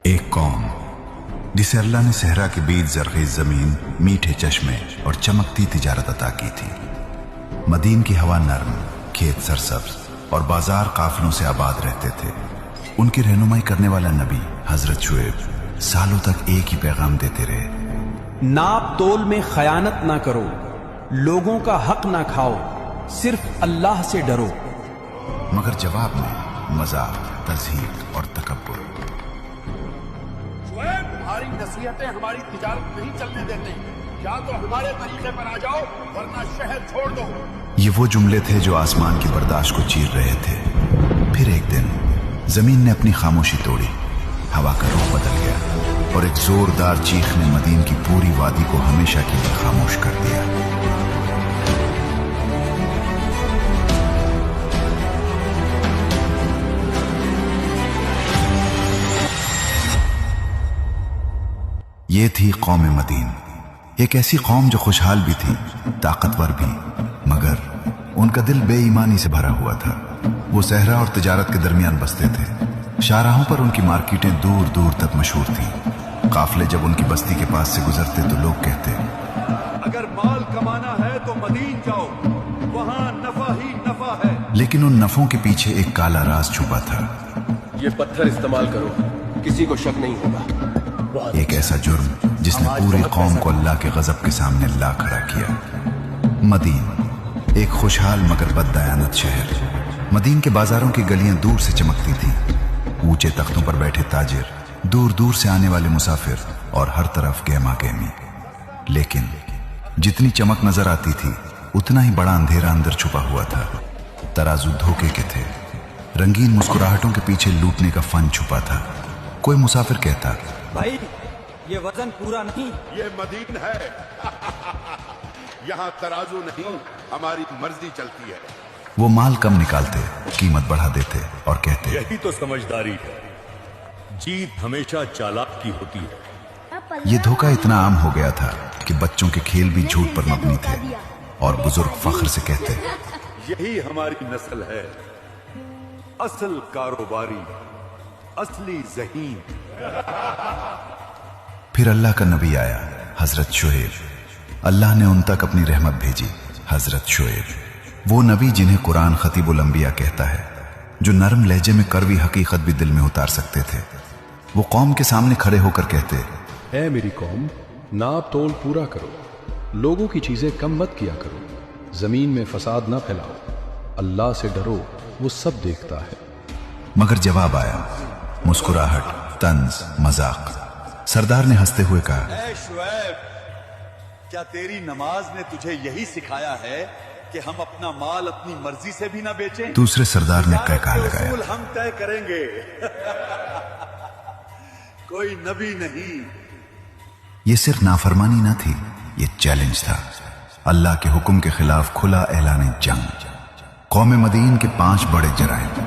ایک قوم جسے اللہ نے صحرا کے بیچ زرخیز زمین، میٹھے چشمے اور چمکتی تجارت عطا کی تھی۔ مدین کی ہوا نرم، کھیت سرسبز اور بازار قافلوں سے آباد رہتے تھے۔ ان کی رہنمائی کرنے والا نبی حضرت شعیب سالوں تک ایک ہی پیغام دیتے رہے۔ ناپ تول میں خیانت نہ کرو، لوگوں کا حق نہ کھاؤ، صرف اللہ سے ڈرو۔ مگر جواب میں مذاق، تزہیق اور تکبر۔ شعیب، تمہاری نصیحتیں ہماری تجارت نہیں چلنے دیتے، یا تو ہمارے طریقے پر آ جاؤ ورنہ شہر چھوڑ دو۔ یہ وہ جملے تھے جو آسمان کی برداشت کو چیر رہے تھے۔ پھر ایک دن زمین نے اپنی خاموشی توڑی، ہوا کا رخ بدل گیا اور ایک زوردار چیخ نے مدین کی پوری وادی کو ہمیشہ کے لیے خاموش کر دیا۔ یہ تھی قوم مدین، ایک ایسی قوم جو خوشحال بھی تھی، طاقتور بھی، مگر ان کا دل بے ایمانی سے بھرا ہوا تھا۔ وہ صحرا اور تجارت کے درمیان بستے تھے۔ شاہراہوں پر ان کی مارکیٹیں دور دور تک مشہور تھیں۔ قافلے جب ان کی بستی کے پاس سے گزرتے تو لوگ کہتے، اگر مال کمانا ہے تو مدین جاؤ، وہاں نفع ہی نفع ہے۔ لیکن ان نفعوں کے پیچھے ایک کالا راز چھپا تھا۔ یہ پتھر استعمال کرو، کسی کو شک نہیں ہوگا۔ ایک ایسا جرم جس نے پوری قوم کو اللہ کے غضب کے سامنے لا کھڑا کیا۔ مدین، ایک خوشحال مگر بد دیانت شہر۔ مدین کے بازاروں کی گلیاں دور سے چمکتی تھیں، اونچے تختوں پر بیٹھے تاجر، دور دور سے آنے والے مسافر اور ہر طرف گہما گہمی۔ لیکن جتنی چمک نظر آتی تھی اتنا ہی بڑا اندھیرا اندر چھپا ہوا تھا۔ ترازو دھوکے کے تھے، رنگین مسکراہٹوں کے پیچھے لوٹنے کا فن چھپا تھا۔ کوئی مسافر کہتا، بھائی یہ وزن پورا نہیں۔ یہ مدین ہے، یہاں ترازو نہیں، ہماری مرضی چلتی ہے۔ وہ مال کم نکالتے، قیمت بڑھا دیتے اور کہتے، یہی تو سمجھداری ہے، جیت ہمیشہ چالاک کی ہوتی ہے۔ یہ دھوکہ اتنا عام ہو گیا تھا کہ بچوں کے کھیل بھی جھوٹ پر مبنی تھے اور بزرگ فخر سے کہتے، یہی ہماری نسل ہے، اصل کاروباری، اصلی ذہین۔ پھر اللہ کا نبی آیا، حضرت شعیب۔ اللہ نے ان تک اپنی رحمت بھیجی، حضرت شعیب، وہ نبی جنہیں قرآن خطیب الانبیاء کہتا ہے، جو نرم لہجے میں کڑوی حقیقت بھی دل میں اتار سکتے تھے۔ وہ قوم کے سامنے کھڑے ہو کر کہتے، اے میری قوم، ناپ تول پورا کرو، لوگوں کی چیزیں کم مت کیا کرو، زمین میں فساد نہ پھیلاؤ، اللہ سے ڈرو، وہ سب دیکھتا ہے۔ مگر جواب آیا، مسکراہٹ، طنز، مذاق۔ سردار نے ہنستے ہوئے کہا، اے شعیب، کیا تیری نماز نے تجھے یہی سکھایا ہے کہ ہم اپنا مال اپنی مرضی سے بھی نہ بیچیں؟ دوسرے سردار نے کہا لگایا، اصول ہم طے کریں گے، کوئی نبی نہیں۔ یہ صرف نافرمانی نہ تھی، یہ چیلنج تھا، اللہ کے حکم کے خلاف کھلا اعلان جنگ۔ قوم مدین کے 5 بڑے جرائم۔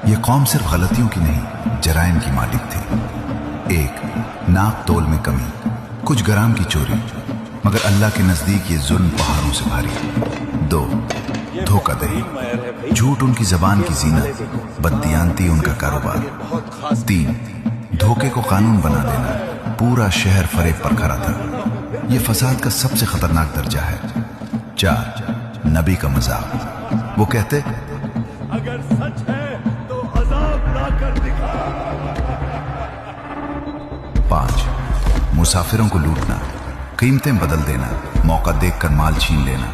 یہ قوم صرف غلطیوں کی نہیں، جرائم کی مالک تھی۔ 1، ناپ تول میں کمی، کچھ گرام کی چوری، مگر اللہ کے نزدیک یہ ظلم پہاڑوں سے بھاری۔ 2، دھوکہ دہی، جھوٹ ان کی زبان کی زینت، بددیانتی ان کا کاروبار۔ 3، دھوکے کو قانون بنا دینا، پورا شہر فریب پر کھڑا تھا۔ یہ فساد کا سب سے خطرناک درجہ ہے۔ 4، نبی کا مذاق، وہ کہتے، اگر سچ ہے تو عذاب لا کر دکھا۔ 5، مسافروں کو لوٹنا، قیمتیں بدل دینا، موقع دیکھ کر مال چھین لینا۔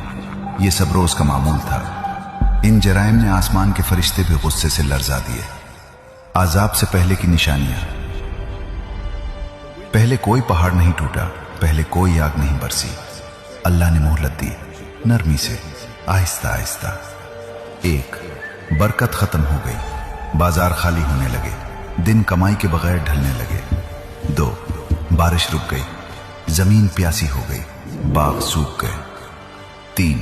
یہ سب روز کا معمول تھا۔ ان جرائم نے آسمان کے فرشتے بھی غصے سے لرزا دیے۔ عذاب سے پہلے کی نشانیاں۔ پہلے کوئی پہاڑ نہیں ٹوٹا، پہلے کوئی آگ نہیں برسی۔ اللہ نے مہلت دی، نرمی سے، آہستہ آہستہ۔ 1، برکت ختم ہو گئی، بازار خالی ہونے لگے، دن کمائی کے بغیر ڈھلنے لگے۔ 2، بارش رک گئی، زمین پیاسی ہو گئی، باغ سوکھ گئے۔ 3،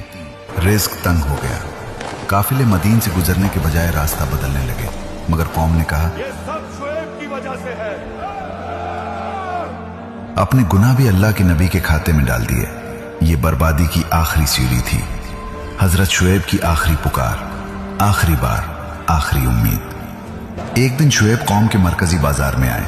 رزق تنگ ہو گیا، قافلے مدین سے گزرنے کے بجائے راستہ بدلنے لگے۔ مگر قوم نے کہا، یہ سب شعیب کی وجہ سے ہے۔ اپنے گناہ بھی اللہ کے نبی کے کھاتے میں ڈال دیے۔ یہ بربادی کی آخری سیڑھی تھی، حضرت شعیب کی آخری پکار، آخری بار، آخری امید۔ ایک دن شعیب قوم کے مرکزی بازار میں آئے۔